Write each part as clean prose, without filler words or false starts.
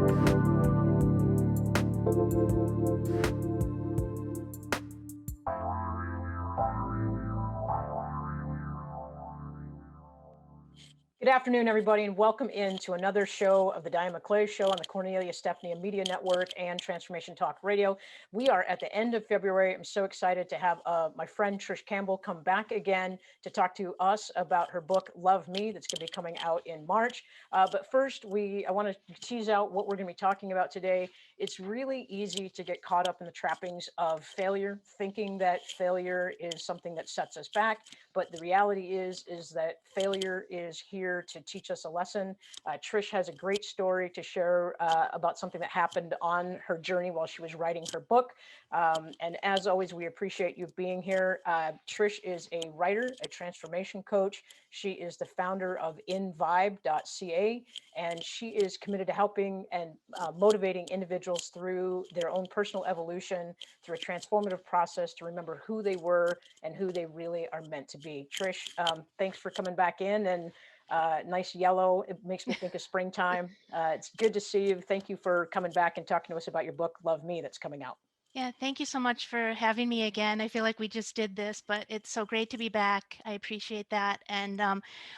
Good afternoon, everybody, and welcome into another show of the Diane McClay Show on the Cornelia Stephanie Media Network and Transformation Talk Radio. We are at the end of February. I'm so excited to have my friend Trish Campbell come back again to talk to us about her book, Love Me, that's going to be coming out in March. But first, I want to tease out what we're going to be talking about today. It's really easy to get caught up in the trappings of failure, thinking that failure is something that sets us back. But the reality is that failure is here to teach us a lesson. Trish has a great story to share about something that happened on her journey while she was writing her book. And as always, we appreciate you being here. Trish is a writer, a transformation coach. She is the founder of invibe.ca, and she is committed to helping and motivating individuals through their own personal evolution, through a transformative process to remember who they were and who they really are meant to be. Trish, thanks for coming back in, and nice yellow. It makes me think of springtime. It's good to see you. Thank you for coming back and talking to us about your book, Love Me, that's coming out. Yeah, thank you so much for having me again. I feel like we just did this, but it's so great to be back. I appreciate that. And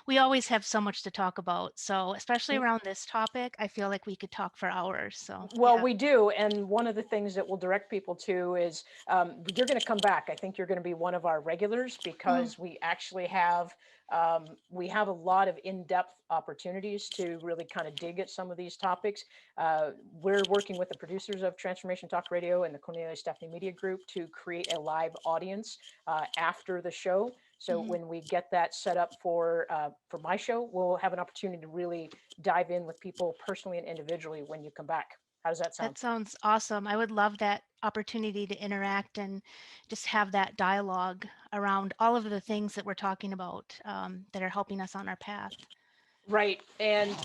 we always have so much to talk about. So especially around this topic, I feel like we could talk for hours. So Well, yeah. we do. And one of the things that we'll direct people to is you're going to come back. I think you're going to be one of our regulars because we actually have a lot of in-depth opportunities to really kind of dig at some of these topics. We're working with the producers of Transformation Talk Radio and the Cornelia Stephanie Media Group to create a live audience after the show. So when we get that set up for my show, we'll have an opportunity to really dive in with people personally and individually when you come back. How does that sound? That sounds awesome. I would love that opportunity to interact and just have that dialogue around all of the things that we're talking about that are helping us on our path. Right. And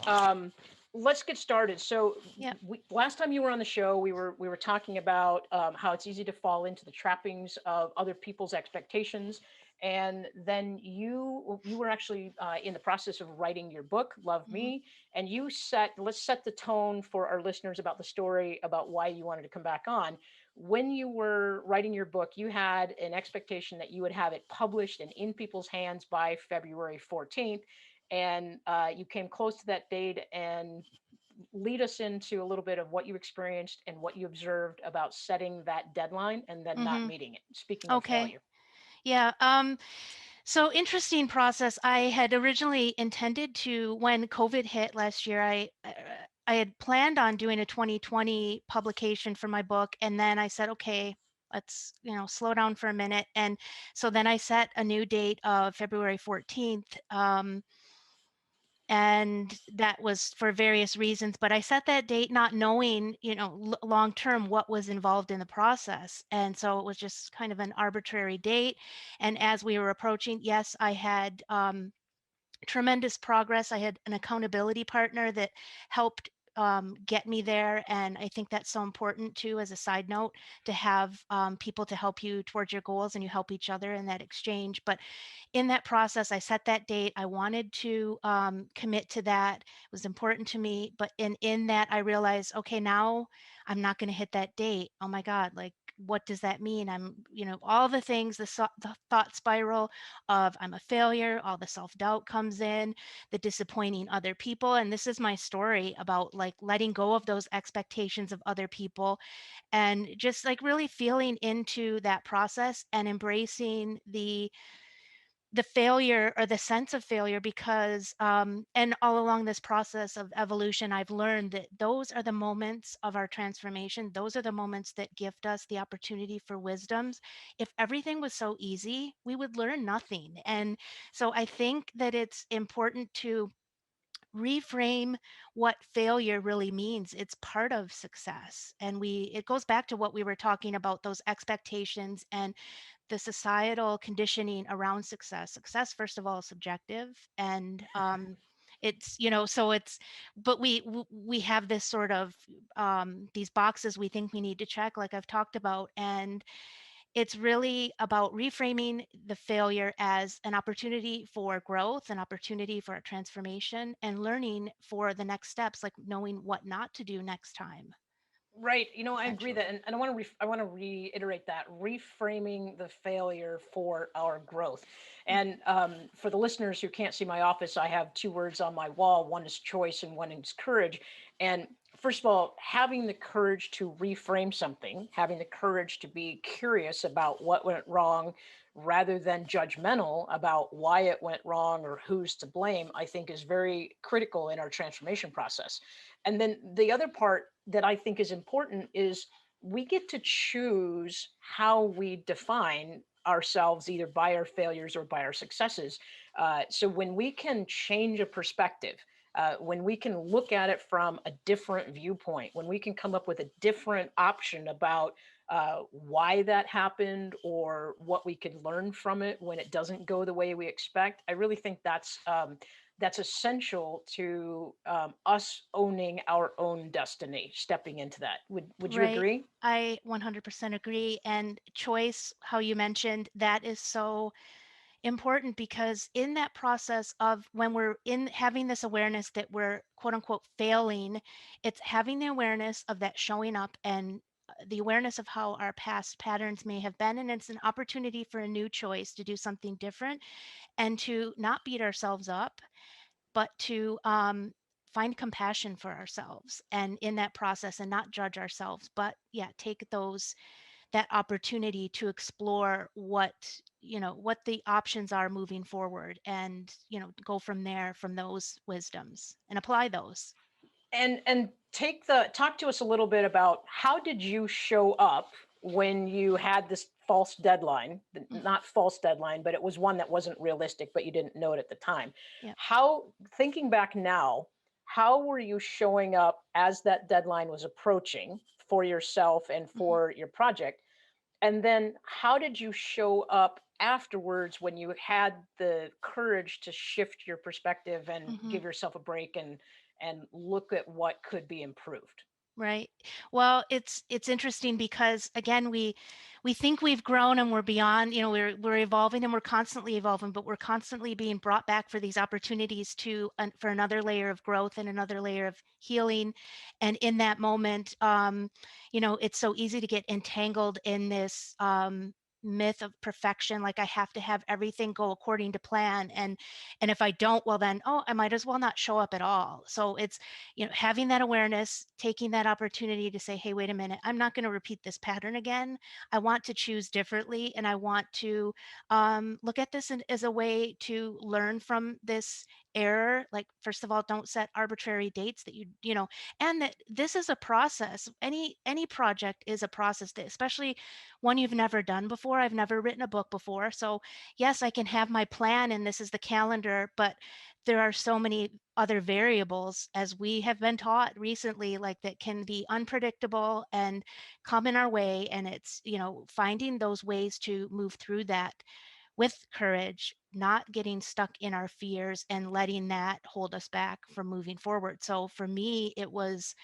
let's get started. So Yeah. last time you were on the show, we were talking about how it's easy to fall into the trappings of other people's expectations. And then you were actually in the process of writing your book, Love Me, and let's set the tone for our listeners about the story, about why you wanted to come back on. When you were writing your book, you had an expectation that you would have it published and in people's hands by February 14th. And you came close to that date, and lead us into a little bit of what you experienced and what you observed about setting that deadline and then not meeting it. Speaking of Okay. failure. Yeah. So interesting process. I had originally intended to, when COVID hit last year, I had planned on doing a 2020 publication for my book, and then I said, okay, let's slow down for a minute. And so then I set a new date of February 14th. And that was for various reasons, but I set that date not knowing, long term what was involved in the process. And so it was just kind of an arbitrary date. And as we were approaching, yes, I had tremendous progress. I had an accountability partner that helped get me there. And I think that's so important too, as a side note, to have people to help you towards your goals, and you help each other in that exchange. But in that process, I set that date. I wanted to commit to that. It was important to me. But in that, I realized, okay, now I'm not going to hit that date. Oh my God, like, what does that mean? I'm, all the things, the thought spiral of I'm a failure, all the self-doubt comes in, the disappointing other people. And this is my story about like letting go of those expectations of other people and just like really feeling into that process and embracing the failure or the sense of failure, because and all along this process of evolution, I've learned that those are the moments of our transformation. Those are the moments that gift us the opportunity for wisdoms. If everything was so easy, we would learn nothing. And so I think that it's important to reframe what failure really means. It's part of success. And it goes back to what we were talking about, those expectations and the societal conditioning around success. Success, first of all, is subjective. And it's, so it's, but we have this sort of these boxes we think we need to check, like I've talked about. And it's really about reframing the failure as an opportunity for growth, an opportunity for a transformation, and learning for the next steps, like knowing what not to do next time, Right. I agree that, essentially. and I want to I want to reiterate that reframing the failure for our growth. Mm. And for the listeners who can't see my office, I have two words on my wall. One is choice, and one is courage. And first of all, having the courage to reframe something, having the courage to be curious about what went wrong, rather than judgmental about why it went wrong or who's to blame, I think is very critical in our transformation process. And then the other part that I think is important is we get to choose how we define ourselves, either by our failures or by our successes. So when we can change a perspective, when we can look at it from a different viewpoint, when we can come up with a different option about why that happened or what we could learn from it when it doesn't go the way we expect, I really think that's essential to us owning our own destiny, stepping into that. Would you Right. agree? I 100% agree. And choice, how you mentioned, that is so important because in that process of when we're in having this awareness that we're quote unquote failing, it's having the awareness of that showing up and the awareness of how our past patterns may have been. And it's an opportunity for a new choice to do something different and to not beat ourselves up, but to find compassion for ourselves and in that process and not judge ourselves, but yeah, take that opportunity to explore what the options are moving forward and go from there, from those wisdoms and apply those. And talk to us a little bit about how did you show up when you had this false deadline, Mm, not false deadline, but it was one that wasn't realistic, but you didn't know it at the time. yeah. How, thinking back now, how were you showing up as that deadline was approaching for yourself and Mhm, for your project? And then how did you show up afterwards when you had the courage to shift your perspective and mhm. give yourself a break and look at what could be improved? Right. Well, it's interesting because again, we think we've grown and we're beyond, we're evolving and we're constantly evolving, but we're constantly being brought back for these opportunities for another layer of growth and another layer of healing. And in that moment, it's so easy to get entangled in this myth of perfection, like I have to have everything go according to plan. And if I don't, well then, oh, I might as well not show up at all. So it's having that awareness, taking that opportunity to say, hey, wait a minute, I'm not going to repeat this pattern again. I want to choose differently. And I want to look at this as a way to learn from this error. Like, first of all, don't set arbitrary dates that and that this is a process. Any project is a process, especially one you've never done before. I've never written a book before. So yes, I can have my plan and this is the calendar, but there are so many other variables, as we have been taught recently, like that can be unpredictable and come in our way. And it's, finding those ways to move through that with courage, not getting stuck in our fears and letting that hold us back from moving forward. So for me, it was,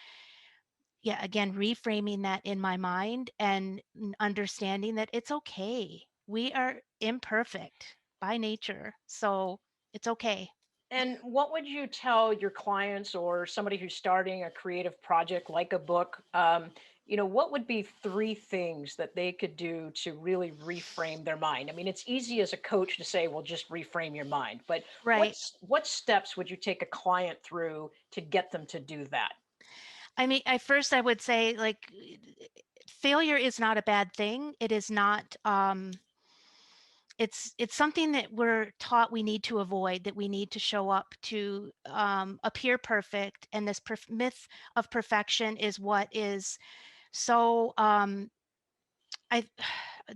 yeah, again, reframing that in my mind and understanding that it's okay. We are imperfect by nature. So it's okay. And what would you tell your clients or somebody who's starting a creative project like a book? What would be three things that they could do to really reframe their mind? I mean, it's easy as a coach to say, well, just reframe your mind. But Right. what steps would you take a client through to get them to do that? I mean, I would say like failure is not a bad thing. It is not it's something that we're taught we need to avoid, that we need to show up to appear perfect, and this myth of perfection is what is so I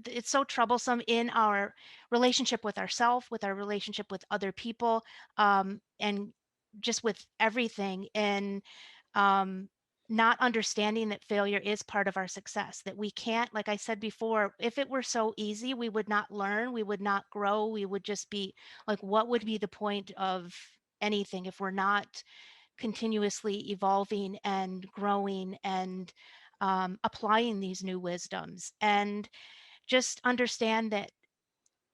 it's so troublesome in our relationship with ourselves, with our relationship with other people, and just with everything. And um, not understanding that failure is part of our success. That we can't, like I said before, if it were so easy, we would not learn, we would not grow, we would just be like, what would be the point of anything if we're not continuously evolving and growing and applying these new wisdoms? And just understand that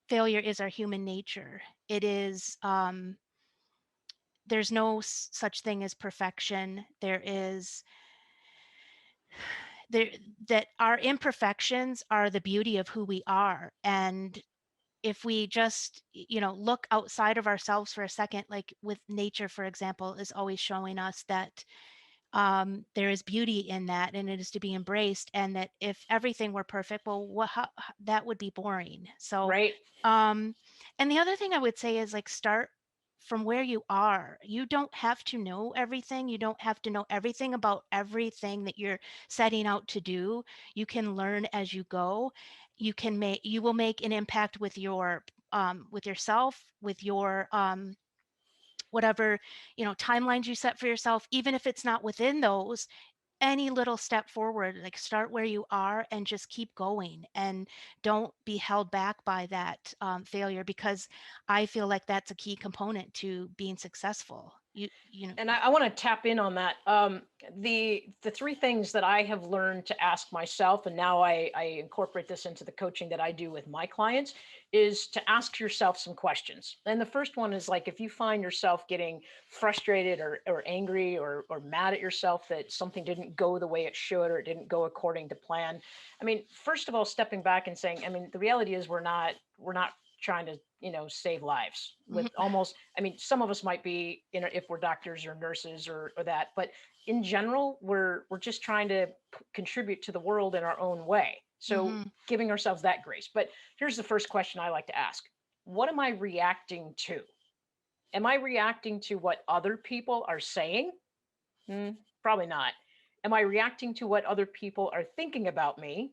failure is our human nature. It is, there's no such thing as perfection. There that our imperfections are the beauty of who we are. And if we just, look outside of ourselves for a second, like with nature, for example, is always showing us that there is beauty in that, and it is to be embraced. And that if everything were perfect, well, that would be boring. So, Right. um, and the other thing I would say is, like, start from where you are. You don't have to know everything. You don't have to know everything about everything that you're setting out to do. You can learn as you go. You will make an impact with with yourself, with your whatever, timelines you set for yourself. Even if it's not within those, any little step forward, like, start where you are and just keep going, and don't be held back by that failure, because I feel like that's a key component to being successful. You know. And I want to tap in on that. The three things that I have learned to ask myself, and now I incorporate this into the coaching that I do with my clients, is to ask yourself some questions. And the first one is, like, if you find yourself getting frustrated or angry or mad at yourself that something didn't go the way it should, or it didn't go according to plan. I mean, first of all, stepping back and saying, I mean, the reality is we're not trying to, save lives with Mhm. almost, I mean, some of us might be, if we're doctors or nurses or that, but in general, we're just trying to contribute to the world in our own way. So Mhm. giving ourselves that grace. But here's the first question I like to ask. What am I reacting to? Am I reacting to what other people are saying? Probably not. Am I reacting to what other people are thinking about me?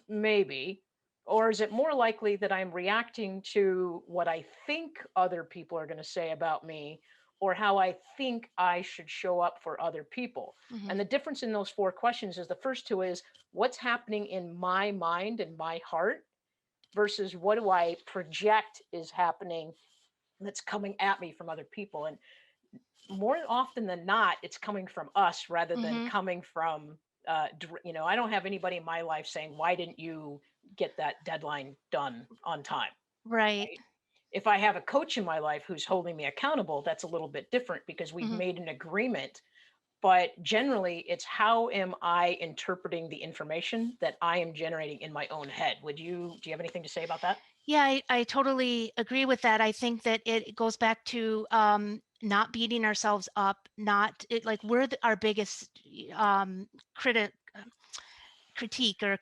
Maybe. Or is it more likely that I'm reacting to what I think other people are going to say about me, or how I think I should show up for other people? And Mhm. the difference in those four questions is, the first two is, what's happening in my mind and my heart versus what do I project is happening that's coming at me from other people. And more often than not, it's coming from us rather than Mhm. coming from, I don't have anybody in my life saying, why didn't you get that deadline done on time? Right. Right. If I have a coach in my life who's holding me accountable, that's a little bit different because we've Mhm. made an agreement. But generally, it's how am I interpreting the information that I am generating in my own head? Do you have anything to say about that? Yeah, I totally agree with that. I think that it goes back to not beating ourselves up, not it, like, we're our biggest critic, critique, or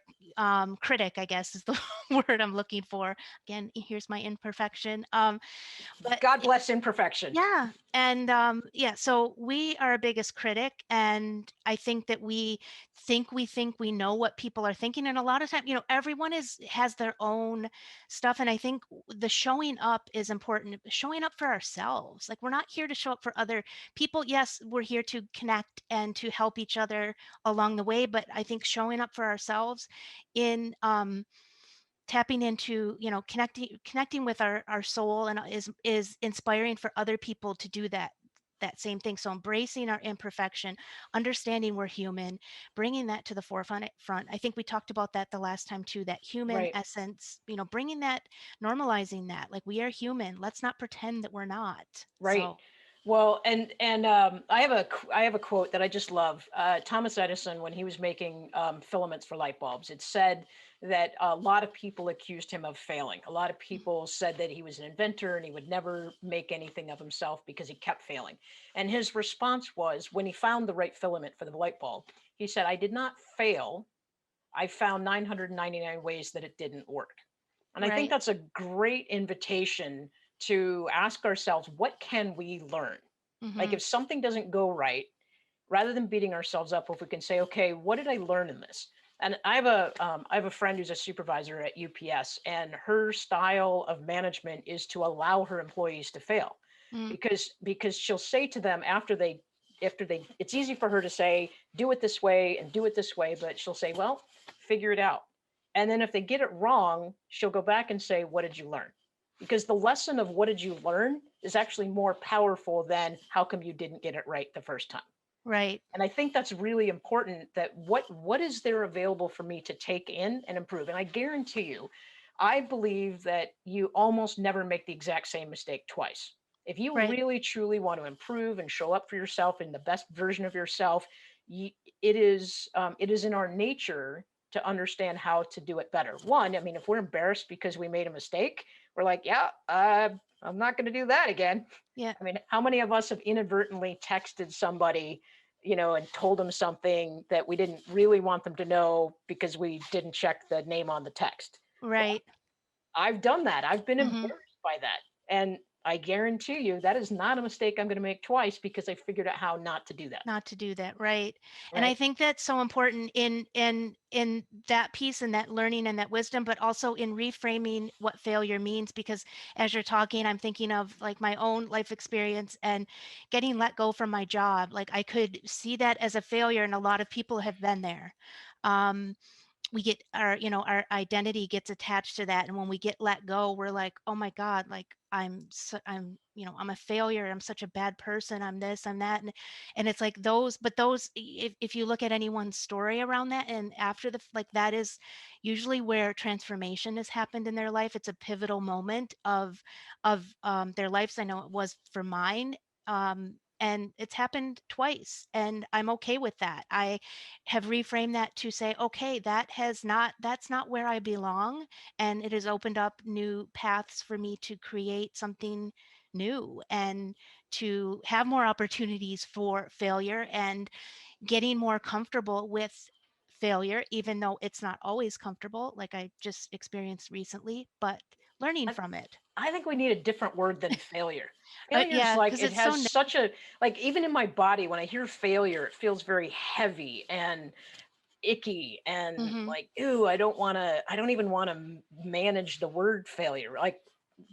critic, I guess, is the word I'm looking for. Again, here's my imperfection. But God bless imperfection. yeah, and yeah, so we are our biggest critic, and I think that we think we know what people are thinking, and a lot of time, everyone has their own stuff, and I think the showing up is important. Showing up for ourselves, like, we're not here to show up for other people. Yes, we're here to connect and to help each other along the way, but I think showing up for ourselves in tapping into, connecting with our soul, and is inspiring for other people to do that same thing. So embracing our imperfection, understanding we're human, bringing that to the forefront. I think we talked about that the last time too, that human Right. essence, bringing that, normalizing that, like, we are human, let's not pretend that we're not. Right. So. Well, and I have a quote that I just love. Thomas Edison, when he was making filaments for light bulbs, it said that a lot of people accused him of failing. A lot of people said that he was an inventor and he would never make anything of himself because he kept failing. And his response was, when he found the right filament for the light bulb, he said, "I did not fail. I found 999 ways that it didn't work." And I think Right. that's a great invitation to ask ourselves, what can we learn? Like, Hmm. if something doesn't go right, rather than beating ourselves up, if we can say, okay, what did I learn in this? And I have a friend who's a supervisor at UPS, and her style of management is to allow her employees to fail, Hmm. because she'll say to them after they it's easy for her to say, do it this way and do it this way, but she'll say, well, figure it out. And then if they get it wrong, she'll go back and say, what did you learn? Because the lesson of what did you learn is actually more powerful than how come you didn't get it right the first time. Right. And I think that's really important, that what is there available for me to take in and improve? And I guarantee you, I believe that you almost never make the exact same mistake twice. If you Right. really truly want to improve and show up for yourself in the best version of yourself, it is in our nature to understand how to do it better. One, I mean, if we're embarrassed because we made a mistake, we're like, yeah, I'm not going to do that again. Yeah. I mean, how many of us have inadvertently texted somebody, and told them something that we didn't really want them to know because we didn't check the name on the text? Well, Right. I've done that. I've been Mhm. embarrassed by that. And I guarantee you that is not a mistake I'm going to make twice, because I figured out how not to do that. Not to do that, right. And I Right. think that's so important in that piece and that learning and that wisdom, but also in reframing what failure means, because as you're talking, I'm thinking of like my own life experience and getting let go from my job. Like I could see that as a failure, and a lot of people have been there. Um, we get our, our identity gets attached to that, and when we get let go, we're like, oh my god, like I'm I'm a failure, I'm such a bad person, I'm this, I'm that. And it's like those, but those, if you look at anyone's story around that, and after like that is usually where transformation has happened in their life. It's a pivotal moment of their lives. I know it was for mine. And it's happened twice, and I'm okay with that. I have reframed that to say, okay, that's not where I belong. And it has opened up new paths for me to create something new and to have more opportunities for failure and getting more comfortable with failure, even though it's not always comfortable, like I just experienced recently, but learning I, from it. I think we need a different word than failure. Failure is Yeah, like, because it it's so has such a, like, even in my body, when I hear failure, it feels very heavy and icky and hmm like, ooh, I don't even want to manage the word failure. Like,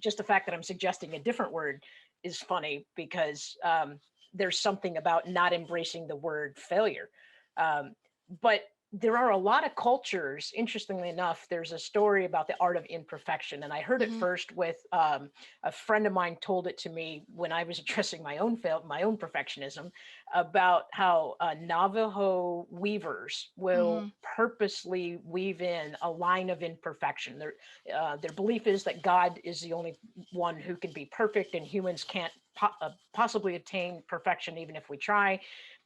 just the fact that I'm suggesting a different word is funny, because there's something about not embracing the word failure. But there are a lot of cultures. Interestingly enough, there's a story about the art of imperfection, and I heard it hmm first with a friend of mine told it to me when I was addressing my own perfectionism, about how Navajo weavers will hmm purposely weave in a line of imperfection. Their belief is that God is the only one who can be perfect, and humans can't possibly attain perfection even if we try.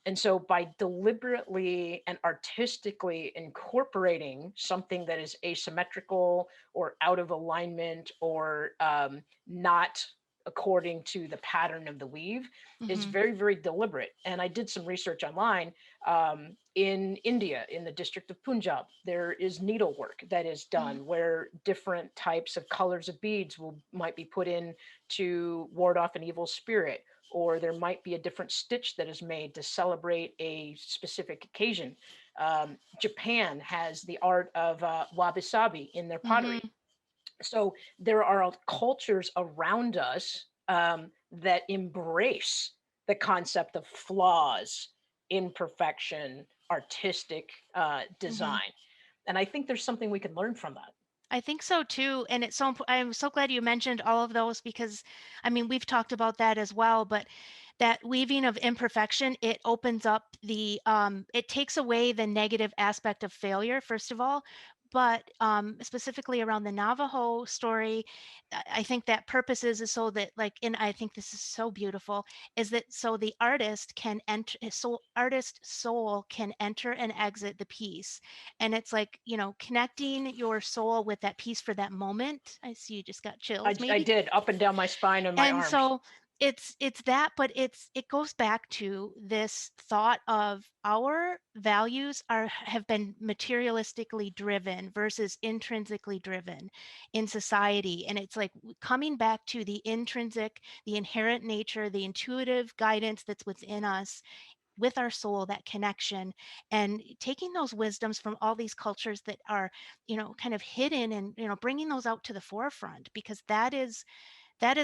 And so, by deliberately and artistically incorporating something that is asymmetrical or out of alignment, or not according to the pattern of the weave, is hmm very, very deliberate. And I did some research online. In India, in the district of Punjab, there is needlework that is hmm done where different types of colors of beads might be put in to ward off an evil spirit, or there might be a different stitch that is made to celebrate a specific occasion. Japan has the art of wabi sabi in their pottery. hmm So there are cultures around us that embrace the concept of flaws, imperfection, artistic hmm design. And I think there's something we can learn from that. I think so too. And I'm so glad you mentioned all of those because I mean, we've talked about that as well, but that weaving of imperfection, it opens up it takes away the negative aspect of failure, first of all. But specifically around the Navajo story, I think that purpose is so that like, and I think this is so beautiful, is that so the artist can enter, so artist soul can enter and exit the piece, and it's like, connecting your soul with that piece for that moment. I see you just got chills I maybe. did, up and down my spine and my And arms. so it's that, but it goes back to this thought of our values have been materialistically driven versus intrinsically driven in society. And it's like coming back to the intrinsic, the inherent nature, the intuitive guidance that's within us with our soul, that connection, and taking those wisdoms from all these cultures that are, kind of hidden, and, bringing those out to the forefront, because that is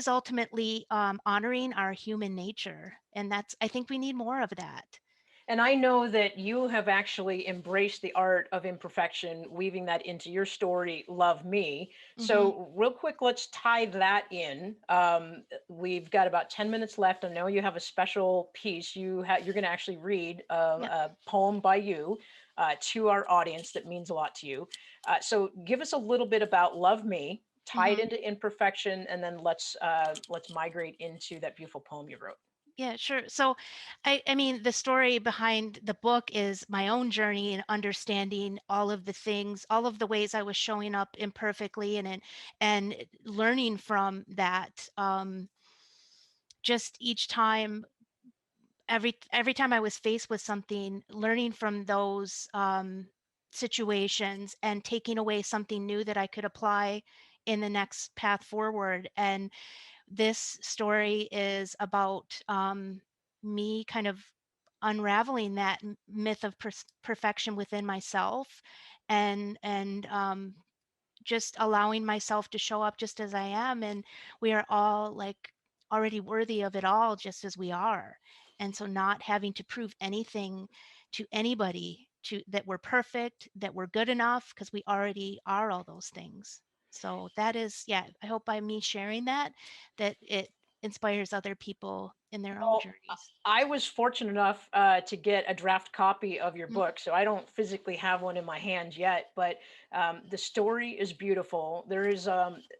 ultimately honoring our human nature. And I think we need more of that. And I know that you have actually embraced the art of imperfection, weaving that into your story, Love Me. Hmm. So, real quick, let's tie that in. We've got about 10 minutes left. I know you have a special piece. You're going to actually read Yep. a poem by you to our audience that means a lot to you. So, give us a little bit about Love Me, tie it Hmm. into imperfection, and then let's migrate into that beautiful poem you wrote. Yeah, sure. So, I mean, the story behind the book is my own journey in understanding all of the things, all of the ways I was showing up imperfectly, and learning from that. Just each time, every time I was faced with something, learning from those situations and taking away something new that I could apply in the next path forward. And this story is about me kind of unraveling that myth of perfection within myself, and just allowing myself to show up just as I am. And we are all like already worthy of it all just as we are. And so not having to prove anything to anybody to that we're perfect, that we're good enough, because we already are all those things. So that is, yeah, I hope by me sharing that, that it inspires other people in their own Well, journeys. I was fortunate enough to get a draft copy of your Mm. book, so I don't physically have one in my hands yet. But the story is beautiful. There is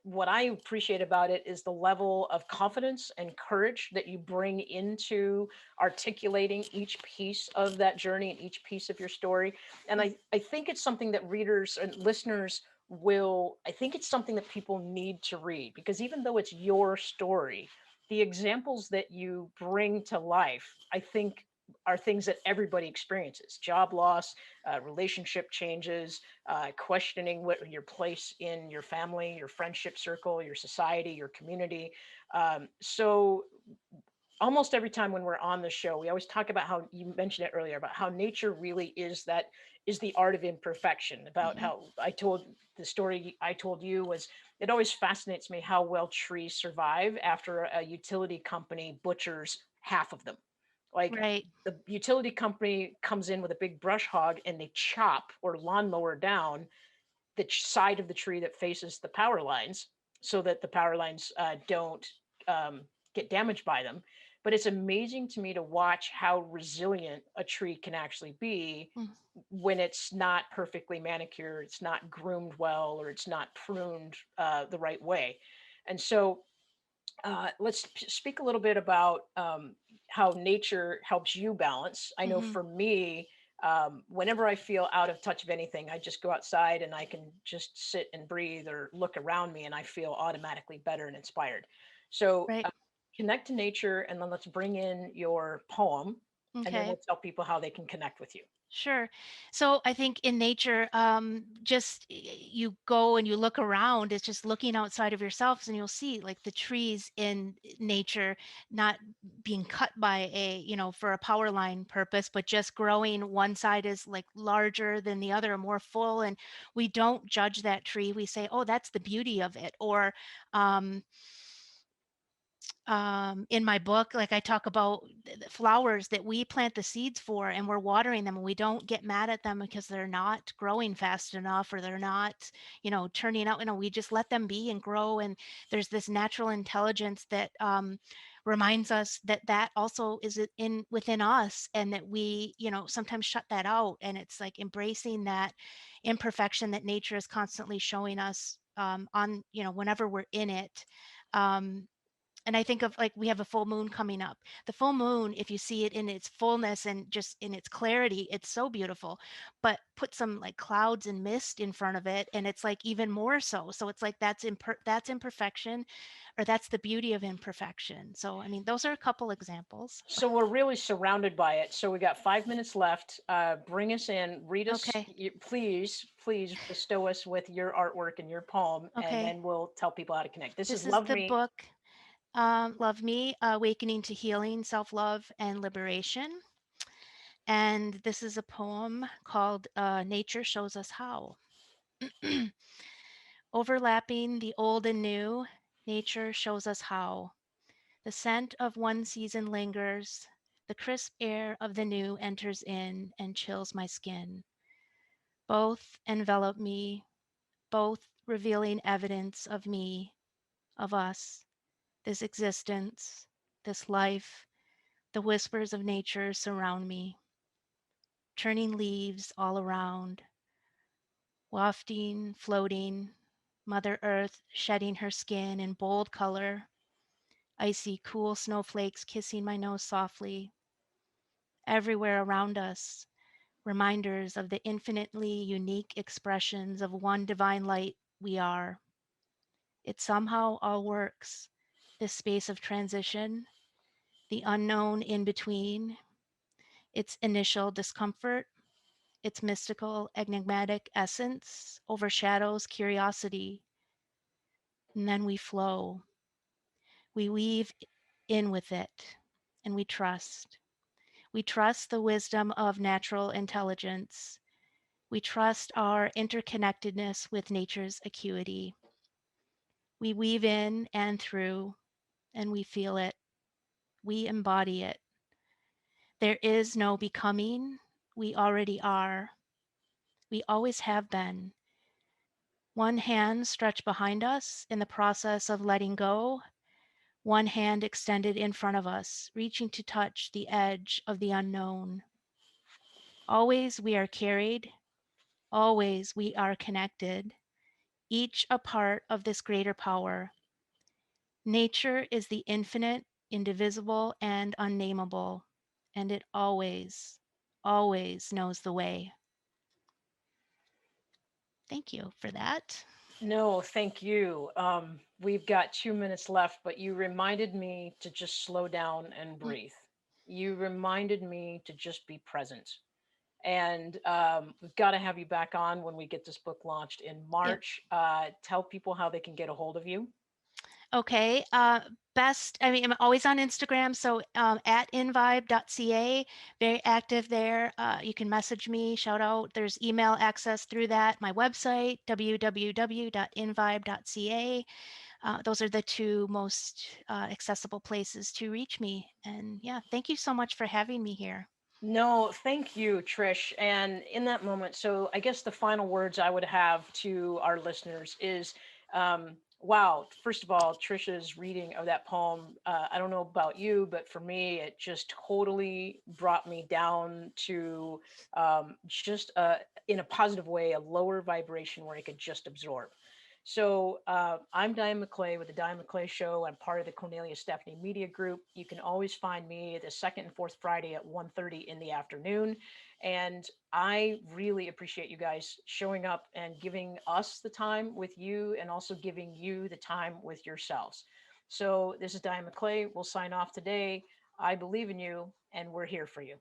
what I appreciate about it is the level of confidence and courage that you bring into articulating each piece of that journey and each piece of your story. And Mm. I think it's something that readers and listeners will. I think it's something that people need to read because even though it's your story, the examples that you bring to life, I think, are things that everybody experiences: job loss, relationship changes, questioning what your place in your family, your friendship circle, your society, your community. So almost every time when we're on the show, we always talk about how you mentioned it earlier about how nature really is the art of imperfection. About Mhm. how I told the story I told you was it always fascinates me how well trees survive after a utility company butchers half of them. Like Right. the utility company comes in with a big brush hog and they chop or lawnmower down the side of the tree that faces the power lines so that the power lines don't um, get damaged by them. But it's amazing to me to watch how resilient a tree can actually be Mm. when it's not perfectly manicured, it's not groomed well, or it's not pruned the right way. And so let's speak a little bit about how nature helps you balance. I know Mhm. for me, whenever I feel out of touch of anything, I just go outside and I can just sit and breathe or look around me, and I feel automatically better and inspired. So Right. connect to nature, and then let's bring in your poem, and then Okay. we'll tell people how they can connect with you. Sure. So I think in nature, just you go and you look around, it's just looking outside of yourselves, and you'll see like the trees in nature not being cut by for a power line purpose, but just growing. One side is like larger than the other, more full. And we don't judge that tree. We say, oh, that's the beauty of it. Or, um, in my book, like I talk about the flowers that we plant the seeds for, and we're watering them, and we don't get mad at them because they're not growing fast enough, or they're not, turning out. We just let them be and grow. And there's this natural intelligence that reminds us that that also is in within us, and that we, sometimes shut that out. And it's like embracing that imperfection that nature is constantly showing us on, whenever we're in it. Um, and I think of like we have a full moon coming up. The full moon, if you see it in its fullness and just in its clarity, it's so beautiful. But put some like clouds and mist in front of it, and it's like even more so. So it's like that's imperfection, or that's the beauty of imperfection. So I mean, those are a couple examples. So we're really surrounded by it. So we got 5 minutes left. Bring us in. Read us, Okay. please bestow us with your artwork and your poem, and Okay. then we'll tell people how to connect. This is This is Love the Me. book, Love Me, Awakening to Healing, Self-Love, and Liberation. And this is a poem called Nature Shows Us How. Overlapping the old and new, nature shows us how. The scent of one season lingers, The crisp air of the new enters in and chills my skin. Both envelop me, both revealing evidence of me, of us, this existence, this life. The whispers of nature surround me, turning leaves all around, wafting, floating, Mother Earth shedding her skin in bold color, icy, cool snowflakes kissing my nose softly. Everywhere around us, reminders of the infinitely unique expressions of one divine light we are. It somehow all works, this space of transition, the unknown in between, its initial discomfort, its mystical, enigmatic essence overshadows curiosity, and then we flow. We weave in with it, and we trust. We trust the wisdom of natural intelligence. We trust our interconnectedness with nature's acuity. We weave in and through, and we feel it. We embody it. There is no becoming. We already are. We always have been. One hand stretched behind us in the process of letting go, one hand extended in front of us, reaching to touch the edge of the unknown. Always we are carried, always we are connected, each a part of this greater power. Nature is the infinite, indivisible, and unnameable, and it always, always knows the way. Thank you for that. No, thank you. We've got 2 minutes left, but you reminded me to just slow down and Mm. breathe. You reminded me to just be present. And we've got to have you back on when we get this book launched in Yep. March. Tell people how they can get a hold of you. Okay. I mean, I'm always on Instagram. So at invibe.ca, very active there. You can message me, shout out. There's email access through that. My website, www.invibe.ca. Those are the two most accessible places to reach me. And yeah, thank you so much for having me here. No, thank you, Trish. And in that moment, so I guess the final words I would have to our listeners is wow, first of all, Trisha's reading of that poem, I don't know about you, but for me, it just totally brought me down to just in a positive way, a lower vibration where I could just absorb. So I'm Diane McClay with the Diane McClay Show. I'm part of the Cornelia Stephanie Media Group. You can always find me the second and fourth Friday at 1:30 in the afternoon. And I really appreciate you guys showing up and giving us the time with you and also giving you the time with yourselves. So this is Diane McClay. We'll sign off today. I believe in you and we're here for you.